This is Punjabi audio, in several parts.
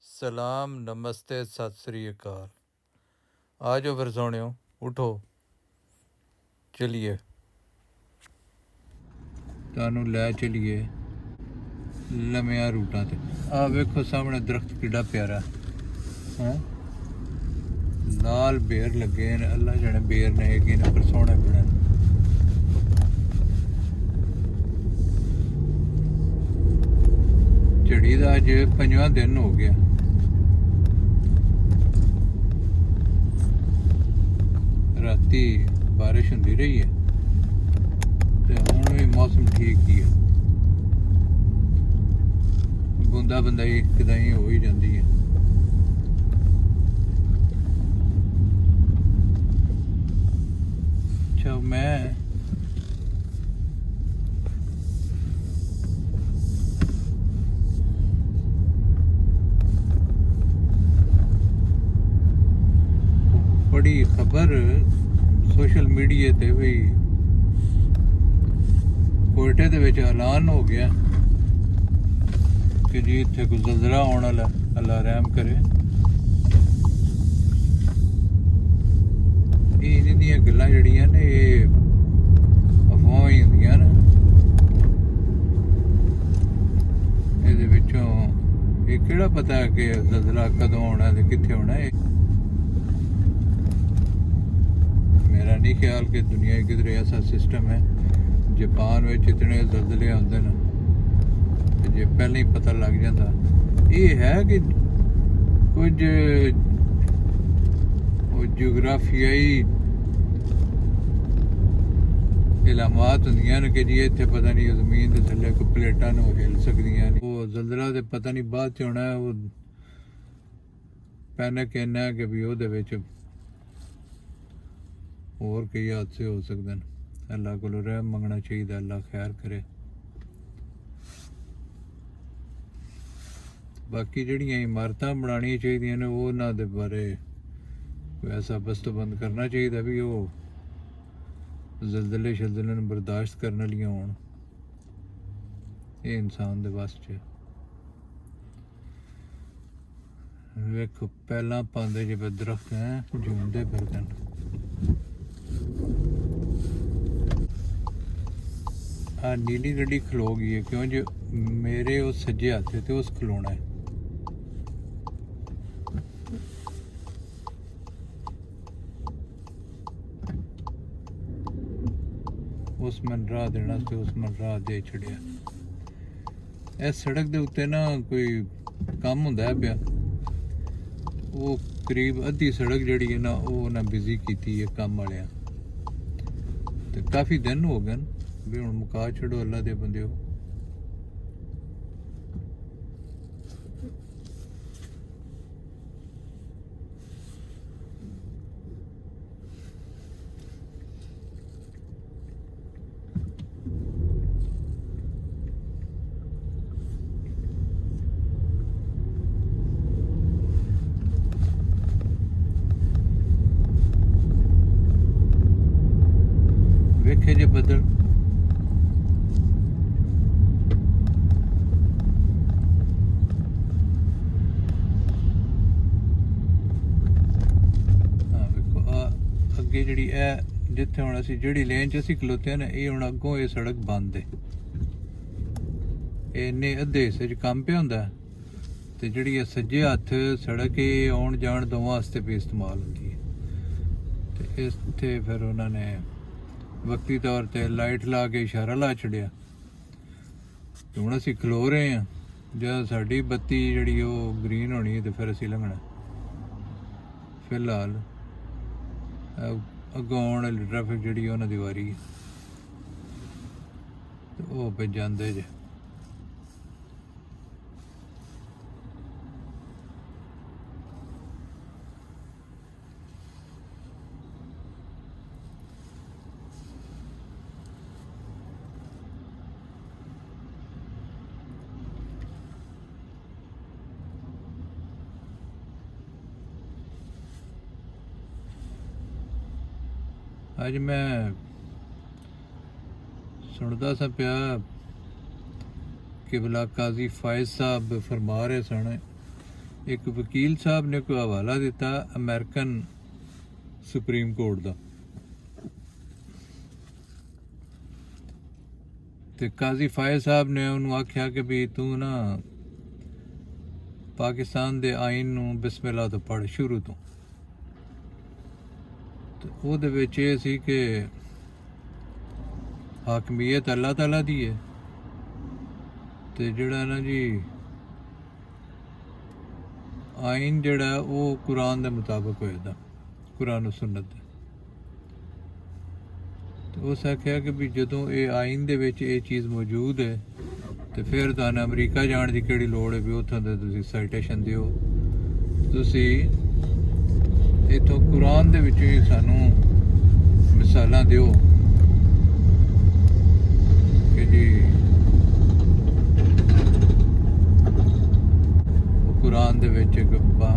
ਸਲਾਮ ਨਮਸਤੇ ਸਤਿ ਸ੍ਰੀ ਅਕਾਲ। ਆ ਜਾਓ ਫਿਰ ਸੋਹਣਿਓ, ਉਠੋ ਚਲੀਏ, ਤੁਹਾਨੂੰ ਲੈ ਚਲੀਏ ਲੰਮਿਆਂ ਰੂਟਾਂ ਤੇ। ਆ ਵੇਖੋ ਸਾਹਮਣੇ ਦਰਖਤ ਕਿੱਡਾ ਪਿਆਰਾ ਹੈ, ਲਾਲ ਬੇਰ ਲੱਗੇ ਨੇ। ਅੱਲਾ ਜਾਣੇ ਬੇਰ ਨੇ ਕਿ ਨੇ, ਪਰ ਸੋਹਣੇ ਬਣੇ। ਝੜੀ ਦਾ ਅੱਜ 5ਵਾਂ ਦਿਨ ਹੋ ਗਿਆ। ਰਾਤੀ ਬਾਰਿਸ਼ ਹੁੰਦੀ ਰਹੀ ਹੈ ਤੇ ਹੁਣ ਵੀ ਮੌਸਮ ਠੀਕ ਹੀ ਹੈ। ਬੂੰਦਾ ਬੰਦਾਈ ਕਿਦਾਂ ਹੋ ਹੀ ਜਾਂਦੀ ਹੈ। ਅੱਛਾ, ਮੈਂ ਬੜੀ ਖਬਰ ਸੋਸ਼ਲ ਮੀਡੀਆ ਤੇ ਵੀ ਕੋਇਟੇ ਦੇ ਵਿੱਚ ਐਲਾਨ ਹੋ ਗਿਆ ਕਿ ਜੀ ਇੱਥੇ ਕੋਈ ਜ਼ਲਜ਼ਲਾ ਆਉਣ ਵਾਲਾ, ਅੱਲਾ ਰਹਿਮ ਕਰੇ। ਇਹਨਾਂ ਦੀਆਂ ਗੱਲਾਂ ਜਿਹੜੀਆਂ ਨੇ ਇਹ ਅਫਵਾਹਾਂ ਹੀ ਹੁੰਦੀਆਂ ਨੇ। ਇਹਦੇ ਵਿੱਚੋਂ ਇਹ ਕਿਹੜਾ ਪਤਾ ਕਿ ਜ਼ਲਜ਼ਲਾ ਕਦੋਂ ਆਉਣਾ ਤੇ ਕਿੱਥੇ ਆਉਣਾ। मेरा नहीं ख्याल कि दुनिया किधर ऐसा सिस्टम है। जापान में इतने जलजले आते हैं तो जे पहले ही पता लग जाता। ये है कि कुछ जियोग्राफियाई इलामात होंदियां ने कि जी इत्थे पता नहीं जमीन के थल्ले कोई प्लेटां ने हिल सकदियां ने। वो जलजला तो पता नहीं बाद च होना है। वो पैनिक इन्ना है कि भी ओहदे विच और कई हादसे हो सकते हैं। अल्लाह को रहम मंगना चाहिए, अल्लाह खैर करे। बाकी जड़ियाँ इमारतां बनानियां चाहिए ने उन्हां दे बारे कोई ऐसा बस्तबंद करना चाहिए भी वो जलजले शलजले बर्दाश्त करने वालियां होण। ये इंसान दे बस च। वेखो पहला पांदे जे दरख्त हैं जूंदे फिरदे ने। हाँ, नीली गड्डी खलो गई है क्यों जो मेरे उस सज्जे हथ ते उस खलोना है। उस मन राह देना ते उस मन राह दे छड़िया। इस सड़क दे उत्ते ना कोई काम हुंदा है पिया। वो करीब अद्धी सड़क जड़ी है ना वो ना बिजी कीती है काम वालियां ते काफ़ी दिन हो गए भी हुण मुका छड़ो अल्लाह दे बंदे। वेखे जे बदल ਅੱਗੇ ਜਿਹੜੀ ਇਹ ਜਿੱਥੇ ਹੁਣ ਅਸੀਂ ਜਿਹੜੀ ਲੇਨ 'ਚ ਅਸੀਂ ਖਲੋਤੇ ਨੇ ਇਹ ਹੁਣ ਅੱਗੋਂ ਇਹ ਸੜਕ ਬੰਦ ਹੈ। ਇਹਨੇ ਅੱਧੇ ਹਿੱਸੇ 'ਚ ਕੰਮ ਪਿਆ ਹੁੰਦਾ ਤੇ ਜਿਹੜੀ ਇਹ ਸੱਜੇ ਹੱਥ ਸੜਕ ਇਹ ਆਉਣ ਜਾਣ ਦੋਵਾਂ ਵਾਸਤੇ ਵੀ ਇਸਤੇਮਾਲ ਹੁੰਦੀ ਹੈ। ਤੇ ਇੱਥੇ ਫਿਰ ਉਹਨਾਂ ਨੇ ਵਕਤੀ ਤੌਰ ਤੇ ਲਾਈਟ ਲਾ ਕੇ ਇਸ਼ਾਰਾ ਲਾ ਛੱਡਿਆ ਤੇ ਹੁਣ ਅਸੀਂ ਖਲੋ ਰਹੇ ਹਾਂ। ਜਦ ਸਾਡੀ ਬੱਤੀ ਜਿਹੜੀ ਉਹ ਗ੍ਰੀਨ ਹੋਣੀ ਤੇ ਫਿਰ ਅਸੀਂ ਲੰਘਣਾ। ਫਿਲਹਾਲ ਅੱਗੋਂ ਆਉਣ ਵਾਲੀ ਟ੍ਰੈਫਿਕ ਜਿਹੜੀ ਉਹਨਾਂ ਦੀ ਵਾਰੀ ਹੈ ਤੇ ਉਹ ਪੇ ਜਾਂਦੇ ਜੇ। ਅੱਜ ਮੈਂ ਸੁਣਦਾ ਸਾਂ ਪਿਆ ਕਿ ਬਲਾ ਕਾਜ਼ੀ ਫਾਇਜ਼ ਸਾਹਿਬ ਫਰਮਾ ਰਹੇ ਸਨ ਇੱਕ ਵਕੀਲ ਸਾਹਿਬ ਨੇ ਕੋਈ ਹਵਾਲਾ ਦਿੱਤਾ ਅਮਰੀਕਨ ਸੁਪਰੀਮ ਕੋਰਟ ਦਾ, ਤੇ ਕਾਜ਼ੀ ਫਾਇਜ਼ ਸਾਹਿਬ ਨੇ ਉਹਨੂੰ ਆਖਿਆ ਕਿ ਵੀ ਤੂੰ ਨਾ ਪਾਕਿਸਤਾਨ ਦੇ ਆਇਨ ਨੂੰ ਬਿਸਮਿਲ੍ਲਾ ਤੋਂ ਪੜ੍ਹ ਸ਼ੁਰੂ ਤੋਂ। ਤੇ ਉਹਦੇ ਵਿੱਚ ਇਹ ਸੀ ਕਿ ਹਾਕਮੀਅਤ ਅੱਲਾਹ ਤਾਲਾ ਦੀ ਹੈ, ਤੇ ਜਿਹੜਾ ਨਾ ਜੀ ਆਇਨ ਜਿਹੜਾ ਉਹ ਕੁਰਾਨ ਦੇ ਮੁਤਾਬਕ ਹੋਏਗਾ, ਕੁਰਾਨ ਸੁਨਨਤ ਦੇ। ਤੇ ਉਸ ਆਖਿਆ ਕਿ ਵੀ ਜਦੋਂ ਇਹ ਆਇਨ ਦੇ ਵਿੱਚ ਇਹ ਚੀਜ਼ ਮੌਜੂਦ ਹੈ ਤੇ ਫਿਰ ਤੁਹਾਨੂੰ ਅਮਰੀਕਾ ਜਾਣ ਦੀ ਕਿਹੜੀ ਲੋੜ ਹੈ ਵੀ ਉੱਥੋਂ ਦੇ ਤੁਸੀਂ ਸਾਈਟੇਸ਼ਨ ਦਿਓ, ਤੁਸੀਂ ਇੱਥੋਂ ਕੁਰਾਨ ਦੇ ਵਿੱਚੋਂ ਹੀ ਸਾਨੂੰ ਮਿਸਾਲਾਂ ਦਿਓ ਕਿ ਜੀ ਉਹ ਕੁਰਾਨ ਦੇ ਵਿੱਚ ਇੱਕ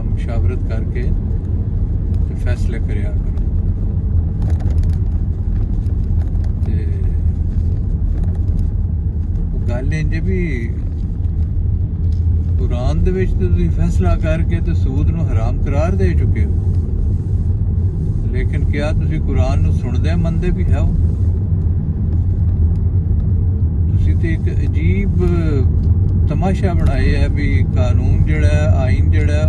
ਮੁਸ਼ਾਵਰਤ ਕਰਕੇ ਤੇ ਫੈਸਲੇ ਕਰਿਆ ਕਰੋ। ਤੇ ਉਹ ਗੱਲ ਇੰਝ ਵੀ ਕੁਰਾਨ ਦੇ ਵਿੱਚ ਤੁਸੀਂ ਫੈਸਲਾ ਕਰਕੇ ਤੇ ਸੂਦ ਨੂੰ ਹਰਾਮ ਕਰਾਰ ਦੇ ਚੁੱਕੇ ਹੋ, ਲੇਕਿਨ ਕਿਆ ਤੁਸੀਂ ਕੁਰਾਨ ਨੂੰ ਸੁਣਦੇ ਮੰਨਦੇ ਵੀ ਹੋ? ਤੁਸੀਂ ਤੇ ਇੱਕ ਅਜੀਬ ਤਮਾਸ਼ਾ ਬਣਾਇਆ ਹੈ ਵੀ ਕਾਨੂੰਨ ਜਿਹੜਾ ਹੈ, ਆਇਨ ਜਿਹੜਾ ਹੈ,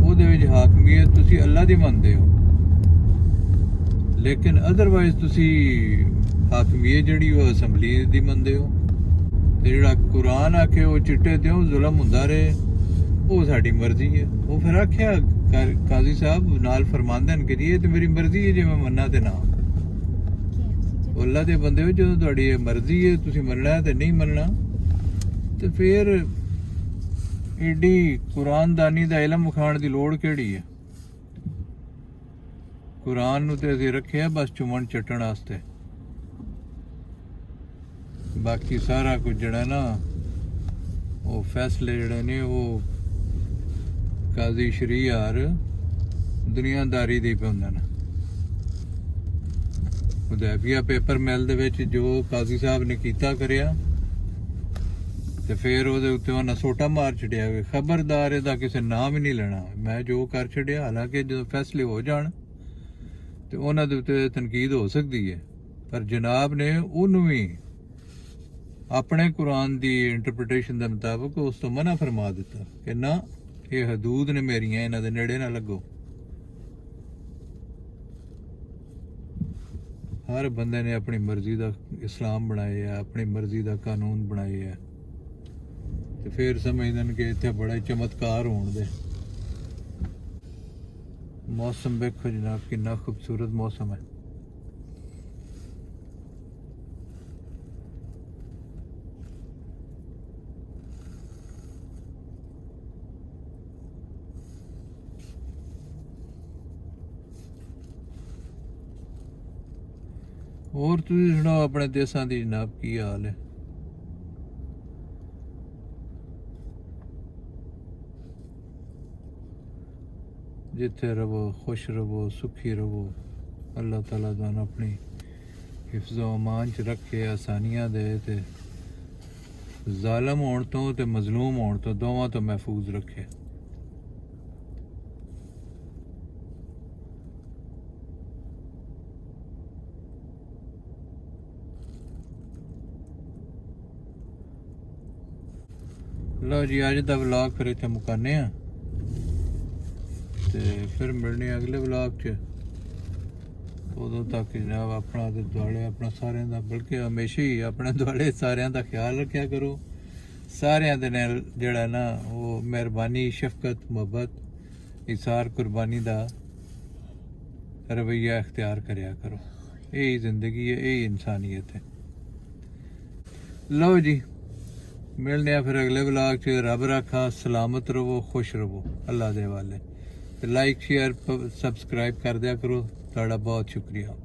ਉਹਦੇ ਵਿੱਚ ਹਾਕਮੀਅਤ ਤੁਸੀਂ ਅੱਲਾ ਦੀ ਮੰਨਦੇ ਹੋ, ਲੇਕਿਨ ਅਦਰਵਾਈਜ਼ ਤੁਸੀਂ ਹਾਕਮੀਅਤ ਜਿਹੜੀ ਉਹ ਅਸੈਂਬਲੀ ਦੀ ਮੰਨਦੇ ਹੋ। ਤੇ ਜਿਹੜਾ ਕੁਰਾਨ ਆਖੇ ਉਹ ਚਿੱਟੇ ਤੇ ਉਹ ਜ਼ੁਲਮ ਹੁੰਦਾ ਰਹੇ, ਉਹ ਸਾਡੀ ਮਰਜ਼ੀ ਹੈ। ਉਹ ਫਿਰ ਆਖਿਆ ਕਾਜ਼ੀ ਸਾਹਿਬ ਨਾਲ ਫਰਮਾਉਂਦੇ ਨੇ ਕਿ ਇਹ ਤੇ ਮੇਰੀ ਮਰਜ਼ੀ ਹੈ ਜੇ ਮੈਂ ਮੰਨਾਂ ਤੇ ਨਾ। ਅੱਲਾ ਦੇ ਬੰਦੇ ਹੋ, ਜਦੋਂ ਤੁਹਾਡੀ ਇਹ ਮਰਜ਼ੀ ਹੈ ਤੁਸੀਂ ਮੰਨਣਾ ਤੇ ਨਹੀਂ ਮੰਨਣਾ, ਤੇ ਫਿਰ ਏਡੀ ਕੁਰਾਨਦਾਨੀ ਦਾ ਇਲਮ ਵਿਖਾਉਣ ਦੀ ਲੋੜ ਕਿਹੜੀ ਹੈ? ਕੁਰਾਨ ਨੂੰ ਤੇ ਅਸੀਂ ਰੱਖਿਆ ਬਸ ਚੁੰਮਣ ਚੱਟਣ ਵਾਸਤੇ, ਬਾਕੀ ਸਾਰਾ ਕੁਝ ਜਿਹੜਾ ਨਾ ਉਹ ਫੈਸਲੇ ਜਿਹੜੇ ਨੇ ਉਹ ਕਾਜ਼ੀ ਸ਼ਰੀਆਰ ਦੁਨੀਆਦਾਰੀ ਦੇ ਪਾਉਂਦੇ ਨੇ। ਹੁਦੈਬੀਆ ਪੇਪਰ ਮਿਲ ਦੇ ਵਿੱਚ ਜੋ ਕਾਜ਼ੀ ਸਾਹਿਬ ਨੇ ਕੀਤਾ ਕਰਿਆ, ਤੇ ਫਿਰ ਉਹਦੇ ਉੱਤੇ ਉਹਨਾਂ ਸੋਟਾ ਮਾਰ ਛੱਡਿਆ ਵੀ ਖਬਰਦਾਰ ਇਹਦਾ ਕਿਸੇ ਨਾਮ ਹੀ ਨਹੀਂ ਲੈਣਾ, ਮੈਂ ਜੋ ਕਰ ਛੱਡਿਆ। ਹਾਲਾਂਕਿ ਜਦੋਂ ਫੈਸਲੇ ਹੋ ਜਾਣ ਤੇ ਉਹਨਾਂ ਦੇ ਉੱਤੇ ਤਨਕੀਦ ਹੋ ਸਕਦੀ ਹੈ, ਪਰ ਜਨਾਬ ਨੇ ਉਹਨੂੰ ਵੀ ਆਪਣੇ ਕੁਰਾਨ ਦੀ ਇੰਟਰਪ੍ਰੀਟੇਸ਼ਨ ਦੇ ਮੁਤਾਬਕ ਉਸ ਤੋਂ ਮਨਾ ਫਰਮਾ ਦਿੱਤਾ ਕਿ ਨਾ, ਇਹ ਹਦੂਦ ਨੇ ਮੇਰੀਆਂ, ਇਹਨਾਂ ਦੇ ਨੇੜੇ ਨਾ ਲੱਗੋ। ਹਰ ਬੰਦੇ ਨੇ ਆਪਣੀ ਮਰਜ਼ੀ ਦਾ ਇਸਲਾਮ ਬਣਾਇਆ, ਆਪਣੀ ਮਰਜ਼ੀ ਦਾ ਕਾਨੂੰਨ ਬਣਾਇਆ, ਤੇ ਫਿਰ ਸਮਝਦੇ ਨੇ ਕਿ ਇੱਥੇ ਬੜਾ ਚਮਤਕਾਰ ਹੋਣ ਦੇ। ਮੌਸਮ ਵੇਖੋ ਜਨਾਬ, ਕਿੰਨਾ ਖੂਬਸੂਰਤ ਮੌਸਮ ਹੈ। ਹੋਰ ਤੁਸੀਂ ਸੁਣਾਓ ਆਪਣੇ ਦੇਸਾਂ ਦੀ ਜਨਾਬ ਕੀ ਹਾਲ ਹੈ? ਜਿੱਥੇ ਰਵੋ ਖੁਸ਼ ਰਵੋ, ਸੁਖੀ ਰਵੋ। ਅੱਲਾਹ ਤਾਲਾ ਤੁਹਾਨੂੰ ਆਪਣੀ ਹਿਫਜ਼ੋ ਅਮਾਨ ਚ ਰੱਖੇ, ਆਸਾਨੀਆਂ ਦੇ, ਤੇ ਜ਼ਾਲਮ ਹੋਣ ਤੋਂ ਤੇ ਮਜ਼ਲੂਮ ਹੋਣ ਤੋਂ ਦੋਵਾਂ ਤੋਂ ਮਹਿਫੂਜ਼ ਰੱਖੇ। ਲਓ ਜੀ, ਅੱਜ ਦਾ ਵਲੌਗ ਫਿਰ ਇੱਥੇ ਮੁਕਾਉਂਦੇ ਹਾਂ, ਤੇ ਫਿਰ ਮਿਲਣੇ ਅਗਲੇ ਵਲੌਗ 'ਚ। ਉਦੋਂ ਤੱਕ ਜਨਾਬ ਆਪਣਾ ਤੇ ਦੁਆਲੇ ਆਪਣਾ ਸਾਰਿਆਂ ਦਾ, ਬਲਕਿ ਹਮੇਸ਼ਾ ਹੀ ਆਪਣੇ ਦੁਆਲੇ ਸਾਰਿਆਂ ਦਾ ਖਿਆਲ ਰੱਖਿਆ ਕਰੋ। ਸਾਰਿਆਂ ਦੇ ਨਾਲ ਜਿਹੜਾ ਨਾ ਉਹ ਮਿਹਰਬਾਨੀ, ਸ਼ਫਕਤ, ਮੁਹੱਬਤ, ਇਸਾਰ, ਕੁਰਬਾਨੀ ਦਾ ਰਵੱਈਆ ਇਖਤਿਆਰ ਕਰਿਆ ਕਰੋ। ਇਹ ਹੀ ਜ਼ਿੰਦਗੀ ਹੈ, ਇਹ ਹੀ ਇਨਸਾਨੀਅਤ ਹੈ। ਲਓ ਜੀ, ਮਿਲਨੇ ਆ ਫਿਰ ਅਗਲੇ ਵਲੌਗ 'ਚ। ਰੱਬ ਰੱਖਾ, ਸਲਾਮਤ ਰਵੋ, ਖੁਸ਼ ਰਵੋ, ਅੱਲਾ ਦੇ ਵਾਲੇ। ਤੇ ਲਾਈਕ, ਸ਼ੇਅਰ, ਸਬਸਕ੍ਰਾਈਬ ਕਰ ਦਿਆ ਕਰੋ। ਤੁਹਾਡਾ ਬਹੁਤ ਸ਼ੁਕਰੀਆ।